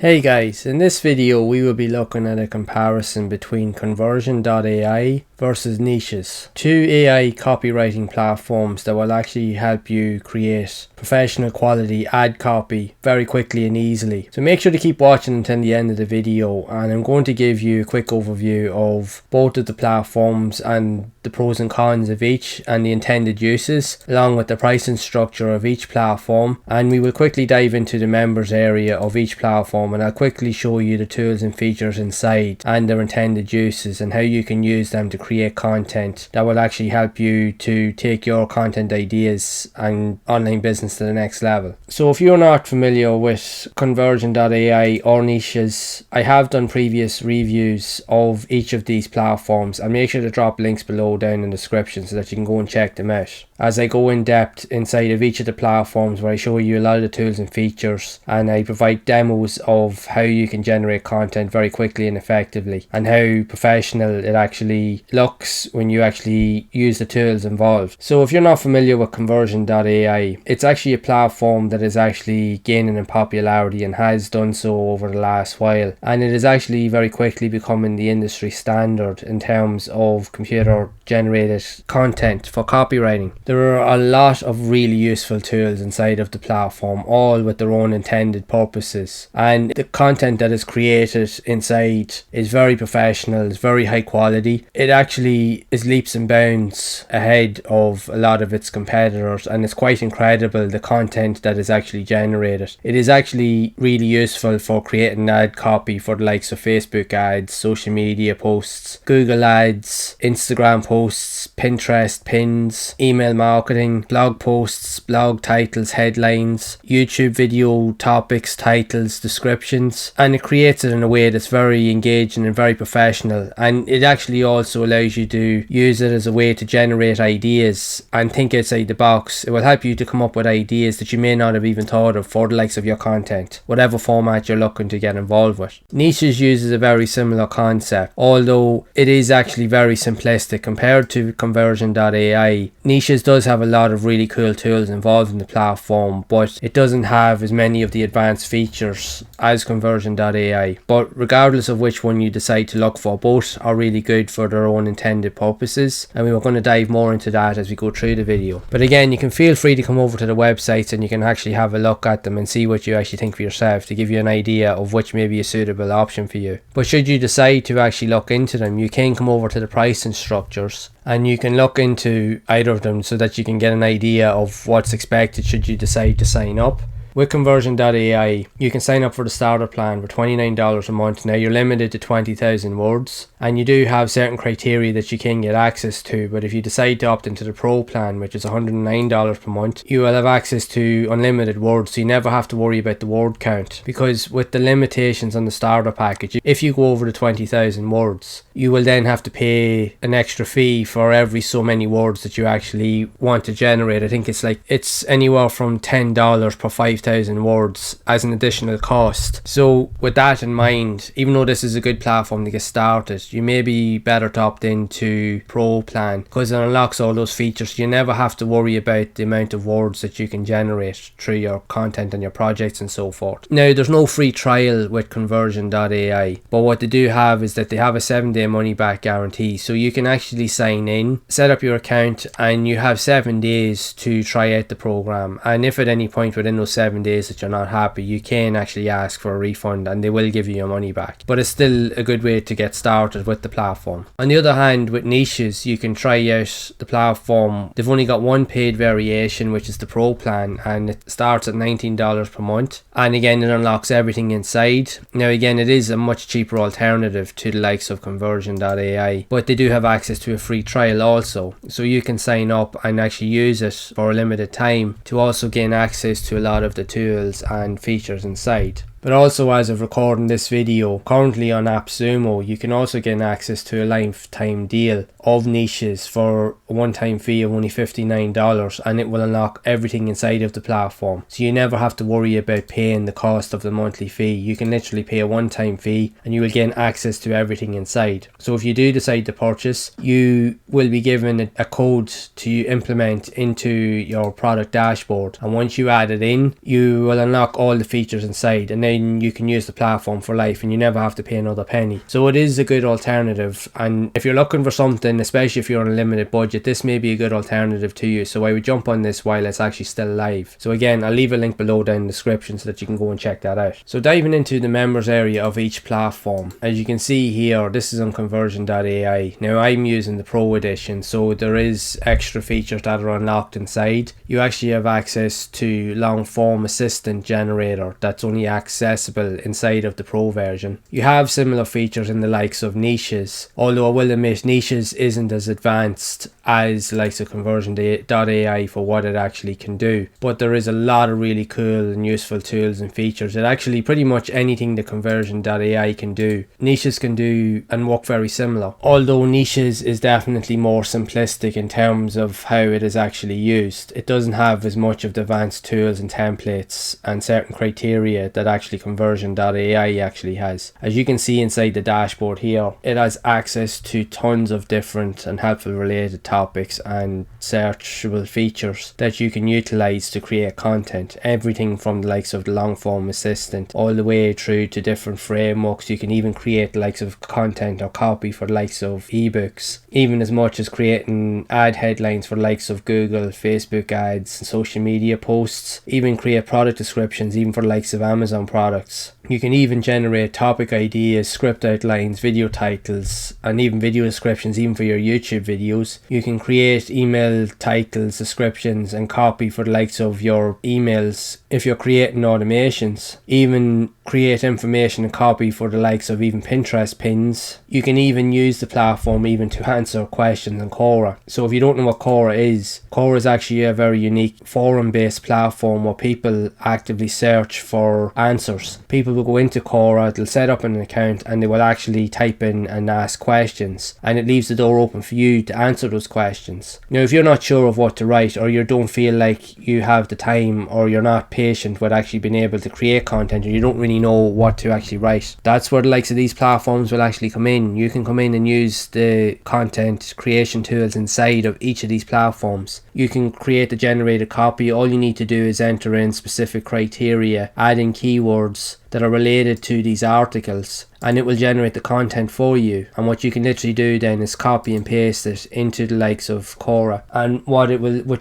Hey guys, in this video we will be looking at a comparison between conversion.ai versus Nichesss, two AI copywriting platforms that will actually help you create professional quality ad copy very quickly and easily. So make sure to keep watching until the end of the video, and I'm going to give you a quick overview of both of the platforms and the pros and cons of each and the intended uses, along with the pricing structure of each platform, and we will quickly dive into the members area of each platform, and I'll quickly show you the tools and features inside and their intended uses and how you can use them to create content that will actually help you to take your content ideas and online business to the next level. So if you're not familiar with conversion.ai or Nichesss, I have done previous reviews of each of these platforms, and make sure to drop links below down in the description so that you can go and check them out, as I go in depth inside of each of the platforms where I show you a lot of the tools and features, and I provide demos of how you can generate content very quickly and effectively, and how professional it actually looks when you actually use the tools involved. So if you're not familiar with conversion.ai, it's actually a platform that is actually gaining in popularity and has done so over the last while, and it is actually very quickly becoming the industry standard in terms of computer generated content for copywriting. There are a lot of really useful tools inside of the platform, all with their own intended purposes, and the content that is created inside is very professional, it's very high quality. It actually is leaps and bounds ahead of a lot of its competitors, and it's quite incredible the content that is actually generated. It is actually really useful for creating ad copy for the likes of Facebook ads, social media posts, Google ads, Instagram posts, Pinterest pins, email marketing, blog posts, blog titles, headlines, YouTube video topics, titles, descriptions, and it creates it in a way that's very engaging and very professional. And it actually also allows you to use it as a way to generate ideas and think outside the box. It will help you to come up with ideas that you may not have even thought of for the likes of your content, whatever format you're looking to get involved with. Nichesss uses a very similar concept, although it is actually very simplistic compared to conversion.ai. Nichesss does have a lot of really cool tools involved in the platform, but it doesn't have as many of the advanced features as conversion.ai. But regardless of which one you decide to look for, both are really good for their own intended purposes, and we are going to dive more into that as we go through the video. But again, you can feel free to come over to the websites and you can actually have a look at them and see what you actually think for yourself, to give you an idea of which may be a suitable option for you. But should you decide to actually look into them, you can come over to the pricing structures and you can look into either of them so that you can get an idea of what's expected should you decide to sign up. With conversion.ai, you can sign up for the starter plan for $29 a month. Now you're limited to 20,000 words, and you do have certain criteria that you can get access to, but if you decide to opt into the pro plan, which is $109 per month, you will have access to unlimited words, so you never have to worry about the word count, because with the limitations on the starter package, if you go over the 20,000 words, you will then have to pay an extra fee for every so many words that you actually want to generate. I think it's anywhere from $10 per 5,000 words as an additional cost. So with that in mind, even though this is a good platform to get started, you may be better to opt into pro plan, because it unlocks all those features. You never have to worry about the amount of words that you can generate through your content and your projects and so forth. Now there's no free trial with conversion.ai, but what they do have is that they have a 7-day money back guarantee, so you can actually sign in, set up your account, and you have 7 days to try out the program. And if at any point within those 7 days that you're not happy, you can actually ask for a refund and they will give you your money back. But it's still a good way to get started with the platform. On the other hand, with Nichesss, you can try out the platform. They've only got one paid variation, which is the pro plan, and it starts at $19 per month, and again it unlocks everything inside. Now again, it is a much cheaper alternative to the likes of conversion.ai, but they do have access to a free trial also, so you can sign up and actually use it for a limited time to also gain access to a lot of the tools and features inside. But also, as of recording this video, currently on AppSumo, you can also get access to a lifetime deal of Nichesss for a one-time fee of only $59, and it will unlock everything inside of the platform. So you never have to worry about paying the cost of the monthly fee. You can literally pay a one-time fee and you will gain access to everything inside. So if you do decide to purchase, you will be given a code to implement into your product dashboard, and once you add it in, you will unlock all the features inside, and now then you can use the platform for life and you never have to pay another penny. So it is a good alternative, and if you're looking for something, especially if you're on a limited budget, this may be a good alternative to you. So I would jump on this while it's actually still live. So again, I'll leave a link below down in the description so that you can go and check that out. So diving into the members area of each platform, as you can see here, this is on conversion.ai. Now I'm using the Pro edition, so there is extra features that are unlocked inside. You actually have access to long form assistant generator that's only accessible inside of the Pro version. You have similar features in the likes of Nichesss, although I will admit Nichesss isn't as advanced as the likes of conversion.ai for what it actually can do, but there is a lot of really cool and useful tools and features. It actually pretty much anything the conversion.ai can do, Nichesss can do and work very similar, although Nichesss is definitely more simplistic in terms of how it is actually used. It doesn't have as much of the advanced tools and templates and certain criteria that actually conversion.ai actually has. As you can see inside the dashboard here, it has access to tons of different and helpful related topics and searchable features that you can utilize to create content. Everything from the likes of the long form assistant all the way through to different frameworks. You can even create the likes of content or copy for the likes of ebooks, even as much as creating ad headlines for the likes of Google, Facebook ads, and social media posts, even create product descriptions even for the likes of Amazon products. You can even generate topic ideas, script outlines, video titles, and even video descriptions even for your YouTube videos. You can create email titles, descriptions, and copy for the likes of your emails if you're creating automations. Even create information and copy for the likes of even Pinterest pins. You can even use the platform even to answer questions on Quora. So if you don't know what Quora is actually a very unique forum-based platform where people actively search for answers. People will go into Quora, they'll set up an account, and they will actually type in and ask questions, and it leaves the door open for you to answer those questions. Now if you're not sure of what to write, or you don't feel like you have the time, or you're not patient with actually being able to create content, or you don't really know what to actually write, that's where the likes of these platforms will actually come in. You can come in and use the content creation tools inside of each of these platforms. You can create the generated copy. All you need to do is enter in specific criteria, add in keywords that are related to these articles, and it will generate the content for you. And what you can literally do then is copy and paste it into the likes of Quora. And what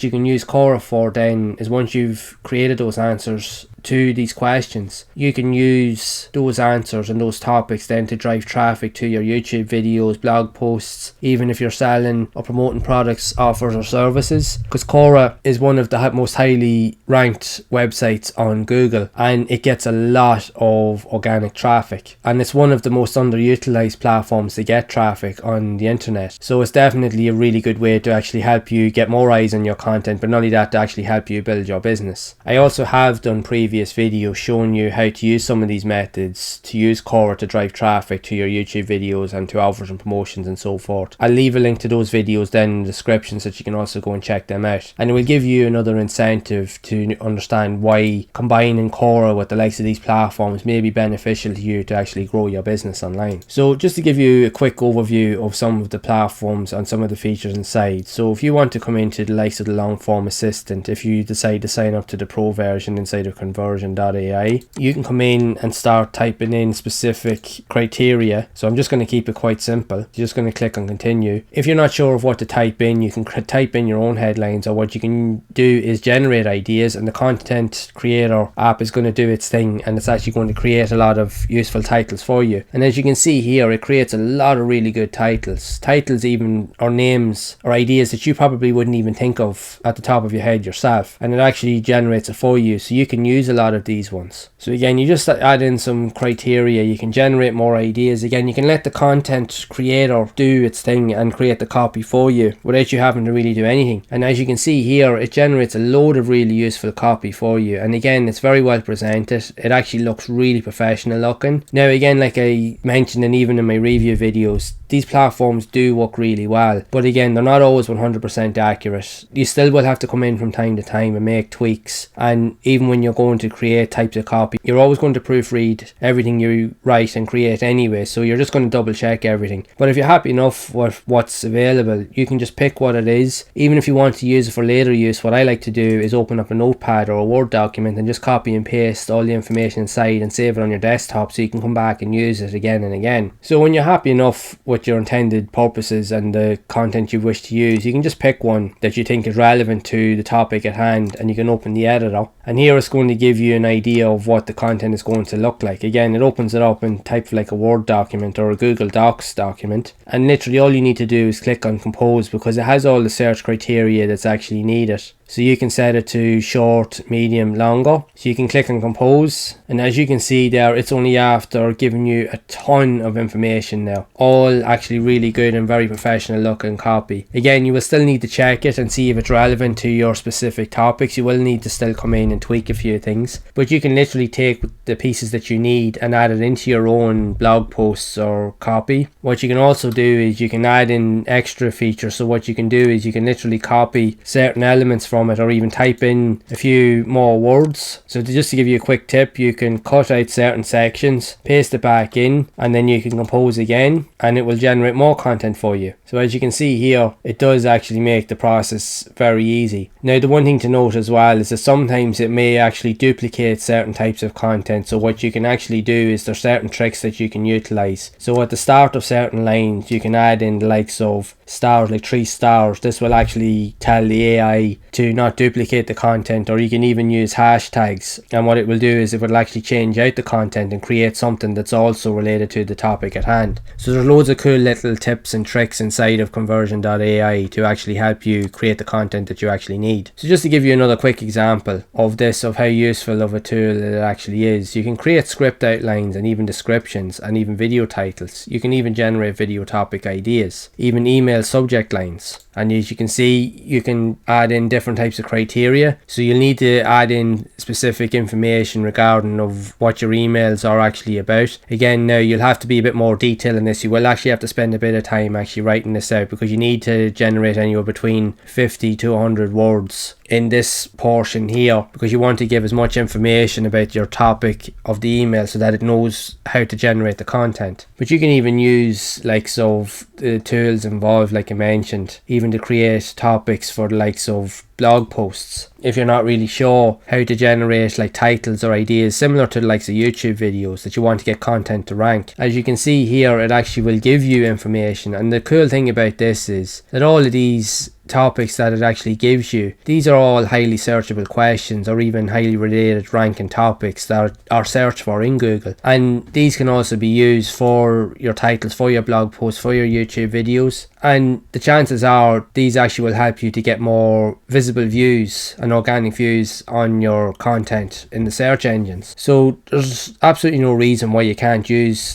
you can use Quora for then is, once you've created those answers to these questions, you can use those answers and those topics then to drive traffic to your YouTube videos, blog posts, even if you're selling or promoting products, offers or services, because Quora is one of the most highly ranked websites on Google, and it gets a lot of organic traffic, and it's one of the most underutilized platforms to get traffic on the internet. So it's definitely a really good way to actually help you get more eyes on your content, but not only that, to actually help you build your business. I also have done previous videos showing you how to use some of these methods to use Quora to drive traffic to your YouTube videos and to offers and promotions and so forth. I'll leave a link to those videos then in the description so that you can also go and check them out, and it will give you another incentive to understand why combining Quora with the likes of these platforms may be beneficial to you to actually grow your business online. So just to give you a quick overview of some of the platforms and some of the features inside. So if you want to come into the likes of the long form assistant, if you decide to sign up to the Pro version inside of conversion.ai, you can come in and start typing in specific criteria. So I'm just going to keep it quite simple. You're just going to click on continue. If you're not sure of what to type in, you can type in your own headlines, or what you can do is generate ideas, and the content creator app is going to do its thing, and it's actually going to create a lot of useful titles for you. And as you can see here, it creates a lot of really good titles even, or names or ideas that you probably wouldn't even think of at the top of your head yourself, and it actually generates it for you, so you can use a lot of these ones. So again, you just add in some criteria, you can generate more ideas. Again, you can let the content creator do its thing and create the copy for you without you having to really do anything. And as you can see here, it generates a load of really useful copy for you, and again, it's very well presented. It actually looks really professional looking. Now again, like like I mentioned, and even in my review videos, these platforms do work really well, but again, they're not always 100% accurate. You still will have to come in from time to time and make tweaks, and even when you're going to create types of copy, you're always going to proofread everything you write and create anyway, so you're just going to double check everything. But if you're happy enough with what's available, you can just pick what it is. Even if you want to use it for later use, what I like to do is open up a notepad or a Word document and just copy and paste all the information inside and save it on your desktop so you can come back and use it again and again. So when you're happy enough with your intended purposes and the content you wish to use, you can just pick one that you think is relevant to the topic at hand, and you can open the editor, and here it's going to give you an idea of what the content is going to look like. Again, it opens it up in type like a Word document or a Google Docs document, and literally all you need to do is click on compose, because it has all the search criteria that's actually needed. So you can set it to short, medium, longer. So you can click on compose, and as you can see there, it's only after giving you a ton of information now. All actually really good and very professional looking copy. Again, you will still need to check it and see if it's relevant to your specific topics. You will need to still come in and tweak a few things, but you can literally take the pieces that you need and add it into your own blog posts or copy. What you can also do is you can add in extra features. So what you can do is you can literally copy certain elements from it, or even type in a few more words. So just to give you a quick tip, you can cut out certain sections, paste it back in, and then you can compose again, and it will generate more content for you. So as you can see here, it does actually make the process very easy. Now the one thing to note as well is that sometimes it may actually duplicate certain types of content. So what you can actually do is there's certain tricks that you can utilize. So at the start of certain lines, you can add in the likes of stars, like 3 stars. This will actually tell the AI to not duplicate the content, or you can even use hashtags, and what it will do is it will actually change out the content and create something that's also related to the topic at hand. So there's loads of cool little tips and tricks inside of conversion.ai to actually help you create the content that you actually need. So just to give you another quick example of this, of how useful of a tool it actually is, you can create script outlines and even descriptions and even video titles. You can even generate video topic ideas, even email subject lines. And as you can see, you can add in different types of criteria. So you'll need to add in specific information regarding of what your emails are actually about. Again, now you'll have to be a bit more detailed in this. You will actually have to spend a bit of time actually writing this out, because you need to generate anywhere between 50 to 100 words in this portion here, because you want to give as much information about your topic of the email so that it knows how to generate the content. But you can even use likes of the tools involved, like I mentioned, even to create topics for the likes of blog posts. If you're not really sure how to generate like titles or ideas similar to the likes of YouTube videos that you want to get content to rank, as you can see here, it actually will give you information. And the cool thing about this is that all of these topics that it actually gives you, these are all highly searchable questions or even highly related ranking topics that are searched for in Google, and these can also be used for your titles, for your blog posts, for your YouTube videos. And the chances are these actually will help you to get more visible views and organic views on your content in the search engines. So there's absolutely no reason why you can't use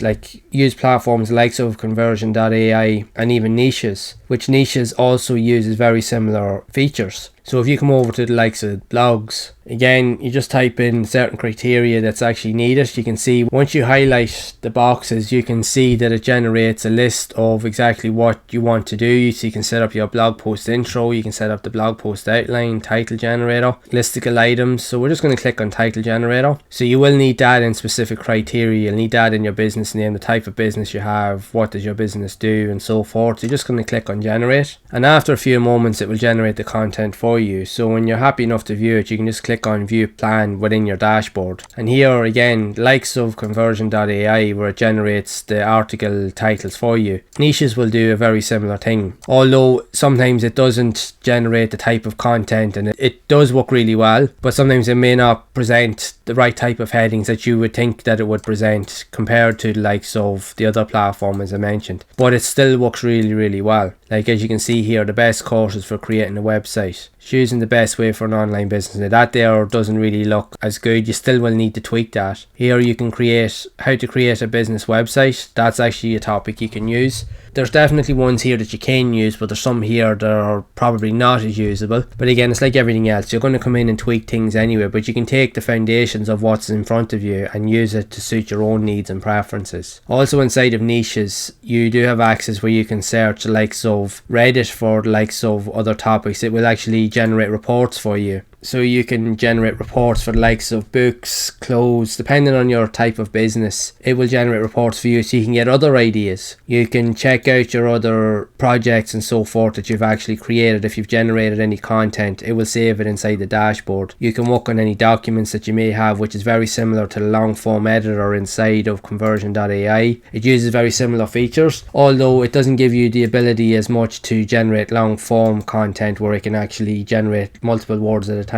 platforms like of conversion.ai and even Nichesss, which Nichesss also uses very similar features. So if you come over to the likes of blogs, again, you just type in certain criteria that's actually needed. You can see once you highlight the boxes, you can see that it generates a list of exactly what you want to do. So you can set up your blog post intro, you can set up the blog post outline, title generator, listicle items. So we're just going to click on title generator. So you will need to add in specific criteria. You'll need to add in your business name, the type of business you have, what does your business do, and so forth. So you're just going to click on generate, and after a few moments it will generate the content for you. So when you're happy enough to view it, you can just click on view plan within your dashboard, and here again, likes of conversion.ai, where it generates the article titles for you. Nichesss will do a very similar thing, although sometimes it doesn't generate the type of content, and it does work really well, but sometimes it may not present the right type of headings that you would think that it would present compared to the likes of the other platform as I mentioned, but it still works really well. Like as you can see here, the best courses for creating a website. choosing the best way for an online business. Now that there doesn't really look as good. You still will need to tweak that. Here you can create how to create a business website. That's actually a topic you can use. There's definitely ones here that you can use, but there's some here that are probably not as usable. But again, it's like everything else. You're going to come in and tweak things anyway, but you can take the foundations of what's in front of you and use it to suit your own needs and preferences. Also inside of Nichesss, you do have access where you can search the likes of Reddit for the likes of other topics. It will actually generate reports for you. So you can generate reports for the likes of books, clothes, depending on your type of business. It will generate reports for you so you can get other ideas. You can check out your other projects and so forth that you've actually created. If you've generated any content, it will save it inside the dashboard. You can work on any documents that you may have, which is very similar to the long form editor inside of conversion.ai. It uses very similar features, although it doesn't give you the ability as much to generate long form content where it can actually generate multiple words at a time.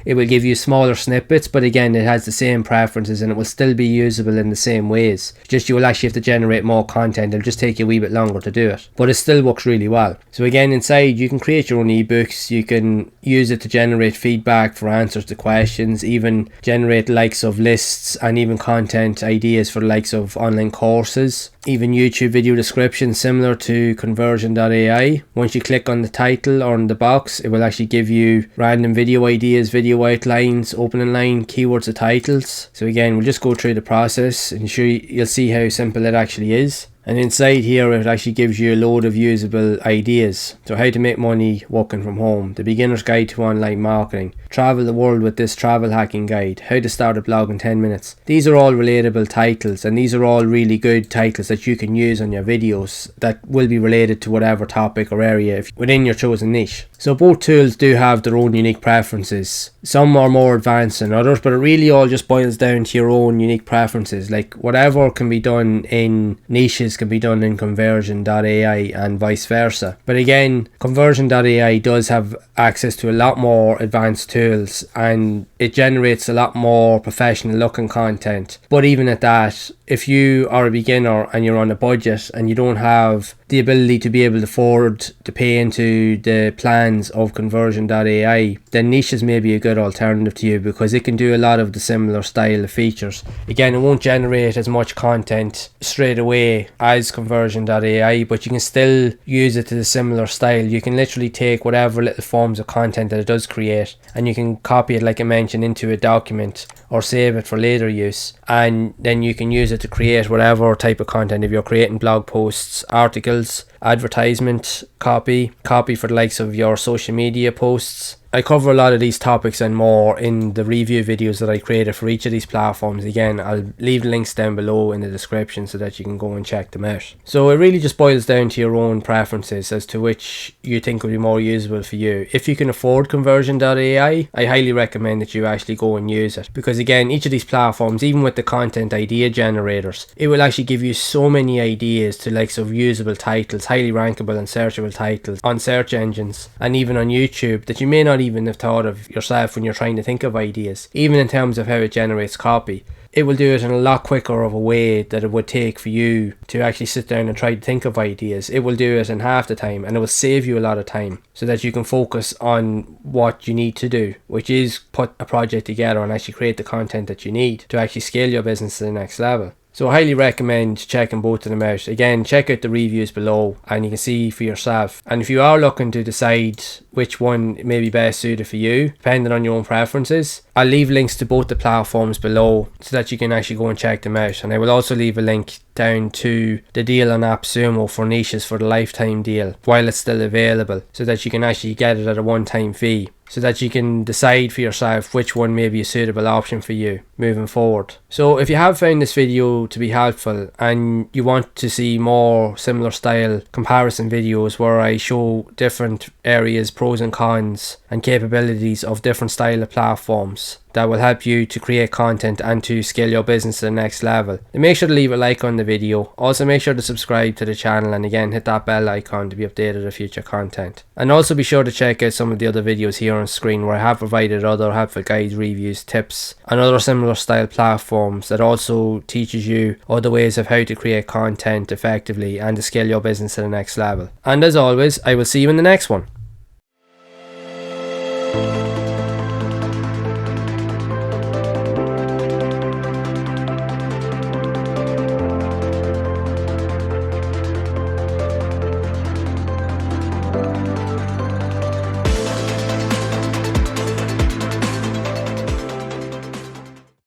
It will give you smaller snippets, but again, it has the same preferences and it will still be usable in the same ways. Just you will actually have to generate more content. It'll just take you a wee bit longer to do it, but it still works really well. So again, inside you can create your own ebooks. You can use it to generate feedback for answers to questions, even generate likes of lists and even content ideas for the likes of online courses, even YouTube video descriptions similar to conversion.ai. Once you click on the title or on the box, it will actually give you random video ideas, video outlines, opening line, keywords of titles. So again, we'll just go through the process and you'll see how simple it actually is. And inside here it actually gives you a load of usable ideas. So how to make money working from home, the beginner's guide to online marketing, travel the world with this travel hacking guide, how to start a blog in 10 minutes. These are all relatable titles, and these are all really good titles that you can use on your videos that will be related to whatever topic or area within your chosen niche. So both tools do have their own unique preferences. Some are more advanced than others, but it really all just boils down to your own unique preferences. Like whatever can be done in Nichesss can be done in conversion.ai and vice versa. But again, conversion.ai does have access to a lot more advanced tools and it generates a lot more professional looking content. But even at that, if you are a beginner and you're on a budget and you don't have the ability to be able to afford to pay into the plans of conversion.ai, then Nichesss may be a good alternative to you because it can do a lot of the similar style of features. Again, it won't generate as much content straight away as conversion.ai, but you can still use it to the similar style. You can literally take whatever little forms of content that it does create and you can copy it, like I mentioned, into a document or save it for later use, and then you can use it to create whatever type of content. If you're creating blog posts, articles, advertisement, copy for the likes of your social media posts. I cover a lot of these topics and more in the review videos that I created for each of these platforms. Again, I'll leave the links down below in the description so that you can go and check them out. So it really just boils down to your own preferences as to which you think will be more usable for you. If you can afford conversion.ai, I highly recommend that you actually go and use it, because again, each of these platforms, even with the content idea generators, it will actually give you so many ideas to likes of usable titles, highly rankable and searchable titles on search engines and even on YouTube that you may not even have thought of yourself when you're trying to think of ideas. Even in terms of how it generates copy, it will do it in a lot quicker of a way that it would take for you to actually sit down and try to think of ideas. It will do it in half the time, and it will save you a lot of time so that you can focus on what you need to do, which is put a project together and actually create the content that you need to actually scale your business to the next level. So I highly recommend checking both of them out. Again, check out the reviews below and you can see for yourself. And if you are looking to decide which one may be best suited for you, depending on your own preferences, I'll leave links to both the platforms below so that you can actually go and check them out. And I will also leave a link down to the deal on AppSumo for Nichesss for the lifetime deal while it's still available, so that you can actually get it at a one-time fee, so that you can decide for yourself which one may be a suitable option for you moving forward. So if you have found this video to be helpful and you want to see more similar style comparison videos where I show different areas, pros and cons and capabilities of different style of platforms that will help you to create content and to scale your business to the next level, then make sure to leave a like on the video. Also make sure to subscribe to the channel and again hit that bell icon to be updated of future content. And also be sure to check out some of the other videos here on screen where I have provided other helpful guides, reviews, tips and other similar style platforms that also teaches you other ways of how to create content effectively and to scale your business to the next level. And as always, I will see you in the next one.